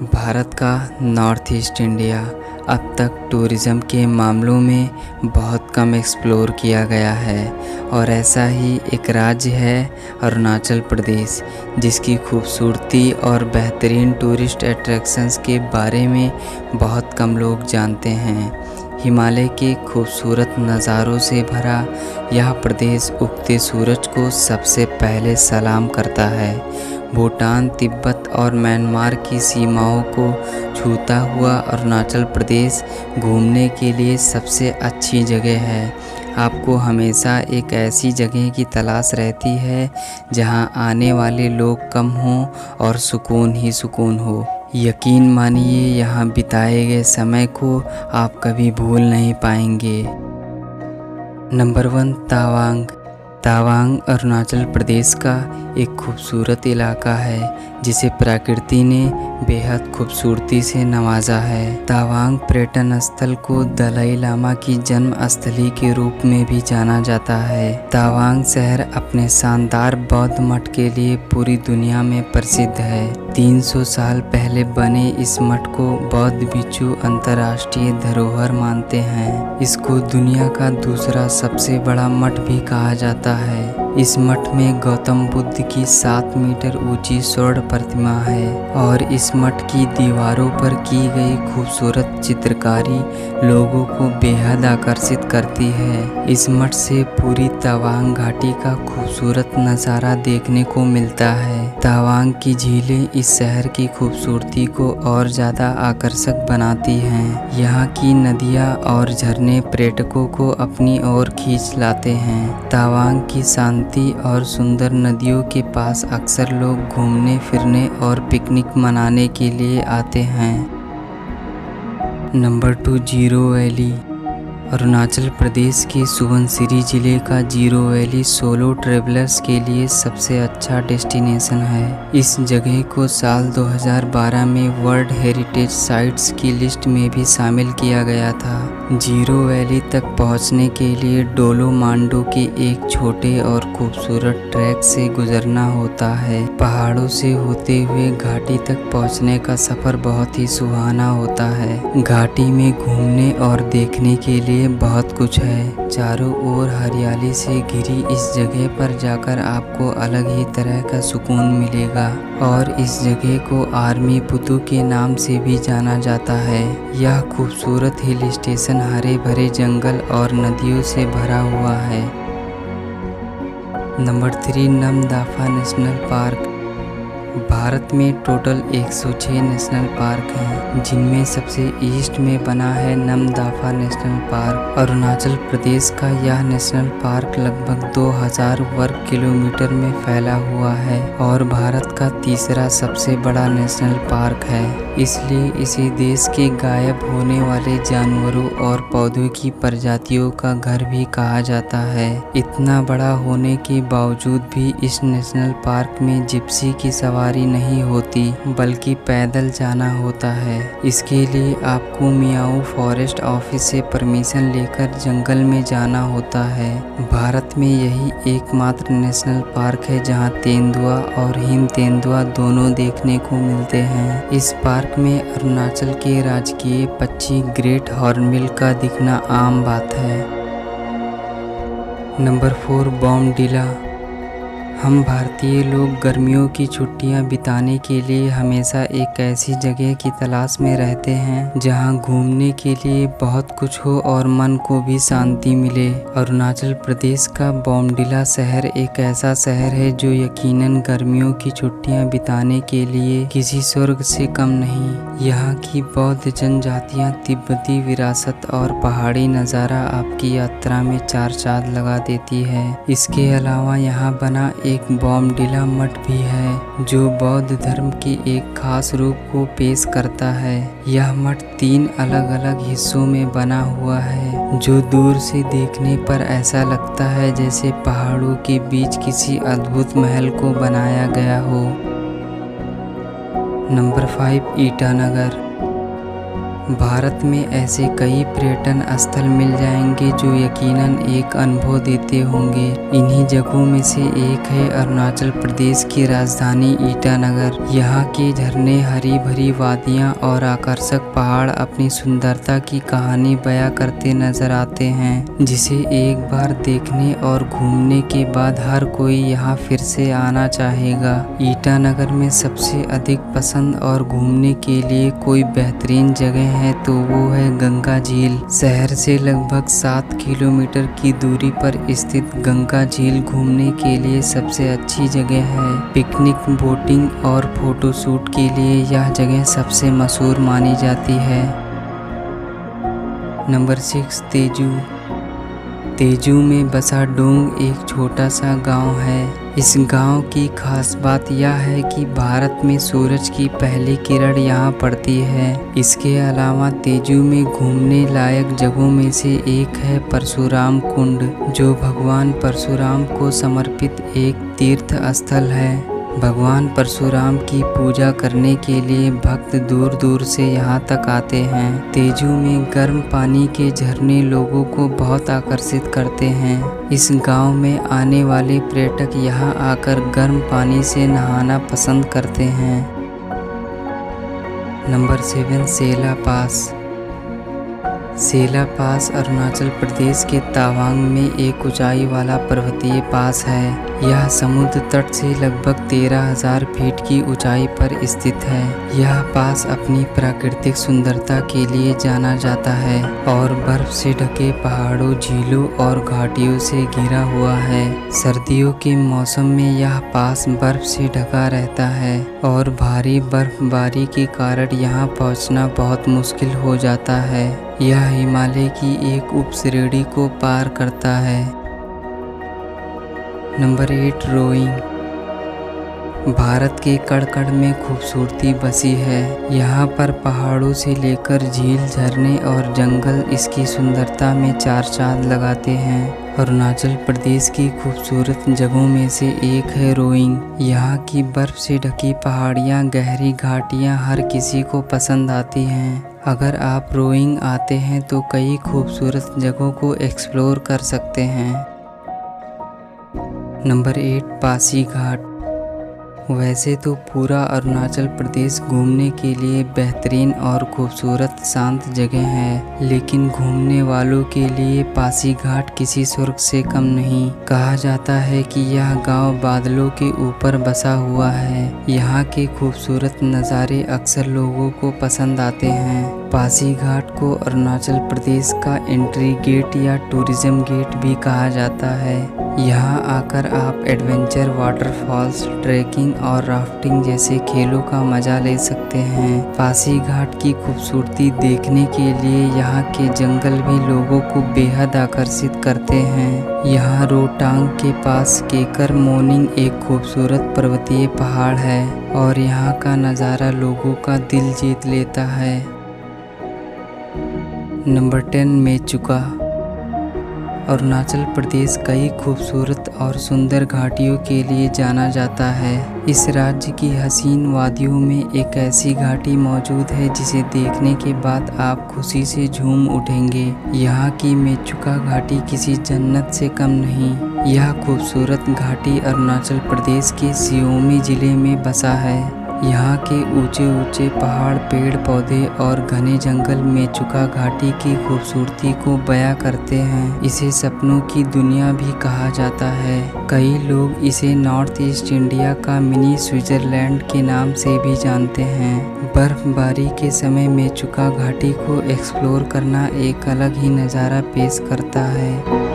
भारत का north east India अब तक टूरिज़्म के मामलों में बहुत कम एक्सप्लोर किया गया है और ऐसा ही एक राज्य है अरुणाचल प्रदेश, जिसकी खूबसूरती और बेहतरीन टूरिस्ट अट्रैक्शंस के बारे में बहुत कम लोग जानते हैं। हिमालय के खूबसूरत नज़ारों से भरा यह प्रदेश उगते सूरज को सबसे पहले सलाम करता है। भूटान, तिब्बत और म्यांमार की सीमाओं को छूता हुआ अरुणाचल प्रदेश घूमने के लिए सबसे अच्छी जगह है। आपको हमेशा एक ऐसी जगह की तलाश रहती है जहां आने वाले लोग कम हों और सुकून ही सुकून हो। यकीन मानिए, यहाँ बिताए गए समय को आप कभी भूल नहीं पाएंगे। नंबर 1, तावांग। तावांग अरुणाचल प्रदेश का एक खूबसूरत इलाका है जिसे प्रकृति ने बेहद खूबसूरती से नवाजा है। तावांग पर्यटन स्थल को दलाई लामा की जन्म स्थली के रूप में भी जाना जाता है। तावांग शहर अपने शानदार बौद्ध मठ के लिए पूरी दुनिया में प्रसिद्ध है। 300 साल पहले बने इस मठ को बौद्ध भिक्षु अंतर्राष्ट्रीय धरोहर मानते हैं। इसको दुनिया का दूसरा सबसे बड़ा मठ भी कहा जाता है। इस मठ में गौतम बुद्ध की 7 मीटर ऊंची स्वर्ण प्रतिमा है और इस मठ की दीवारों पर की गई खूबसूरत चित्रकारी लोगों को बेहद आकर्षित करती है। इस मठ से पूरी तवांग घाटी का खूबसूरत नज़ारा देखने को मिलता है। तवांग की झीलें इस शहर की खूबसूरती को और ज़्यादा आकर्षक बनाती हैं। यहाँ की नदियाँ और झरने पर्यटकों को अपनी ओर खींच लाते हैं। तवांग की शांति और सुंदर नदियों के पास अक्सर लोग घूमने फिरने और पिकनिक मनाने के लिए आते हैं। Number 2, Ziro valley. अरुणाचल प्रदेश के सुबनसिरी जिले का जीरो वैली सोलो ट्रैवलर्स के लिए सबसे अच्छा डेस्टिनेशन है। इस जगह को साल 2012 में वर्ल्ड हेरिटेज साइट्स की लिस्ट में भी शामिल किया गया था। जीरो वैली तक पहुंचने के लिए डोलो मांडो के एक छोटे और खूबसूरत ट्रैक से गुजरना होता है। पहाड़ों से होते हुए घाटी तक पहुंचने का सफ़र बहुत ही सुहाना होता है। घाटी में घूमने और देखने के लिए बहुत कुछ है। चारों ओर हरियाली से घिरी इस जगह पर जाकर आपको अलग ही तरह का सुकून मिलेगा और इस जगह को आर्मी पुतु के नाम से भी जाना जाता है। यह खूबसूरत हिल स्टेशन हरे भरे जंगल और नदियों से भरा हुआ है। Number 3, Namdapha national park. Bharat में टोटल 106 नेशनल पार्क हैं, जिनमें सबसे ईस्ट में बना है नमदाफा नेशनल पार्क। अरुणाचल प्रदेश का यह नेशनल पार्क लगभग 2000 वर्ग किलोमीटर में फैला हुआ है और भारत का तीसरा सबसे बड़ा नेशनल पार्क है। इसलिए इसे देश के गायब होने वाले जानवरों और पौधों की प्रजातियों का घर भी कहा जाता है। इतना बड़ा होने के बावजूद भी इस नेशनल पार्क में जिप्सी की सवारी नहीं होती, बल्कि पैदल जाना होता है। इसके लिए आपको मियाओ फॉरेस्ट ऑफिस से परमिशन लेकर जंगल में जाना होता है। भारत में यही एकमात्र नेशनल पार्क है जहां तेंदुआ और हिम तेंदुआ दोनों देखने को मिलते हैं। इस पार्क में अरुणाचल के राजकीय पक्षी ग्रेट हॉर्नबिल का दिखना आम बात है। नंबर 4, बॉमडिला। हम भारतीय लोग गर्मियों की छुट्टियां बिताने के लिए हमेशा एक ऐसी जगह की तलाश में रहते हैं जहां घूमने के लिए बहुत कुछ हो और मन को भी शांति मिले। अरुणाचल प्रदेश का बॉमडिला शहर एक ऐसा शहर है जो यकीनन गर्मियों की छुट्टियां बिताने के लिए किसी स्वर्ग से कम नहीं। यहाँ की बौद्ध जनजातियाँ, तिब्बती विरासत और पहाड़ी नज़ारा आपकी यात्रा में 4 चाँद लगा देती है। इसके अलावा यहाँ बना एक बॉमडिला मठ भी है जो बौद्ध धर्म के एक खास रूप को पेश करता है। यह मठ 3 अलग अलग हिस्सों में बना हुआ है जो दूर से देखने पर ऐसा लगता है जैसे पहाड़ों के बीच किसी अद्भुत महल को बनाया गया हो। नंबर 5, ईटानगर। भारत में ऐसे कई पर्यटन स्थल मिल जाएंगे जो यकीनन एक अनुभव देते होंगे। इन्हीं जगहों में से एक है अरुणाचल प्रदेश की राजधानी ईटानगर। यहाँ के झरने, हरी भरी वादियाँ और आकर्षक पहाड़ अपनी सुंदरता की कहानी बयां करते नजर आते हैं, जिसे एक बार देखने और घूमने के बाद हर कोई यहाँ फिर से आना चाहेगा। ईटानगर में सबसे अधिक पसंद और घूमने के लिए कोई बेहतरीन जगह है तो वो है गंगा झील। शहर से लगभग 7 किलोमीटर की दूरी पर स्थित गंगा झील घूमने के लिए सबसे अच्छी जगह है। पिकनिक, बोटिंग और फोटोशूट के लिए यह जगह सबसे मशहूर मानी जाती है। नंबर 6, तेजू। तेजू में बसा डोंग एक छोटा सा गांव है। इस गांव की खास बात यह है कि भारत में सूरज की पहली किरण यहां पड़ती है। इसके अलावा तेजू में घूमने लायक जगहों में से एक है परशुराम कुंड, जो भगवान परशुराम को समर्पित एक तीर्थ स्थल है। भगवान परशुराम की पूजा करने के लिए भक्त दूर दूर से यहाँ तक आते हैं। तेजू में गर्म पानी के झरने लोगों को बहुत आकर्षित करते हैं। इस गांव में आने वाले पर्यटक यहाँ आकर गर्म पानी से नहाना पसंद करते हैं। नंबर 7, सेला पास। सेला पास अरुणाचल प्रदेश के तवांग में एक ऊंचाई वाला पर्वतीय पास है। यह समुद्र तट से लगभग 13,000 फीट की ऊंचाई पर स्थित है। यह पास अपनी प्राकृतिक सुंदरता के लिए जाना जाता है और बर्फ से ढके पहाड़ों, झीलों और घाटियों से घिरा हुआ है। सर्दियों के मौसम में यह पास बर्फ से ढका रहता है और भारी बर्फबारी के कारण यहाँ पहुँचना बहुत मुश्किल हो जाता है। यह हिमालय की एक उपश्रेणी को पार करता है। Number 8, rowing. भारत के कण-कण में खूबसूरती बसी है। यहाँ पर पहाड़ों से लेकर झील, झरने और जंगल इसकी सुंदरता में चार चांद लगाते हैं। अरुणाचल प्रदेश की खूबसूरत जगहों में से एक है रोइंग। यहाँ की बर्फ से ढकी पहाड़ियाँ, गहरी घाटियाँ हर किसी को पसंद आती हैं। अगर आप रोइंग आते हैं तो कई खूबसूरत जगहों को एक्सप्लोर कर सकते हैं। नंबर 8, पासीघाट। वैसे तो पूरा अरुणाचल प्रदेश घूमने के लिए बेहतरीन और खूबसूरत शांत जगह है, लेकिन घूमने वालों के लिए पासीघाट किसी स्वर्ग से कम नहीं। कहा जाता है कि यह गांव बादलों के ऊपर बसा हुआ है। यहाँ के खूबसूरत नज़ारे अक्सर लोगों को पसंद आते हैं। पासीघाट को अरुणाचल प्रदेश का एंट्री गेट या टूरिज्म गेट भी कहा जाता है। यहाँ आकर आप एडवेंचर, वाटरफॉल्स, ट्रैकिंग और राफ्टिंग जैसे खेलों का मजा ले सकते हैं। पासीघाट की खूबसूरती देखने के लिए यहाँ के जंगल भी लोगों को बेहद आकर्षित करते हैं। यहाँ रोहतांग के पास केकर मोनिंग एक खूबसूरत पर्वतीय पहाड़ है और यहाँ का नज़ारा लोगों का दिल जीत लेता है। नंबर 10, मेचुका। अरुणाचल प्रदेश कई खूबसूरत और सुंदर घाटियों के लिए जाना जाता है। इस राज्य की हसीन वादियों में एक ऐसी घाटी मौजूद है जिसे देखने के बाद आप खुशी से झूम उठेंगे। यहाँ की मेचुका घाटी किसी जन्नत से कम नहीं। यह खूबसूरत घाटी अरुणाचल प्रदेश के सियोमी जिले में बसा है। यहाँ के ऊंचे ऊंचे पहाड़, पेड़ पौधे और घने जंगल मेचुका घाटी की खूबसूरती को बयां करते हैं। इसे सपनों की दुनिया भी कहा जाता है। कई लोग इसे नॉर्थ ईस्ट इंडिया का मिनी स्विट्जरलैंड के नाम से भी जानते हैं। बर्फबारी के समय मेचुका घाटी को एक्सप्लोर करना एक अलग ही नज़ारा पेश करता है।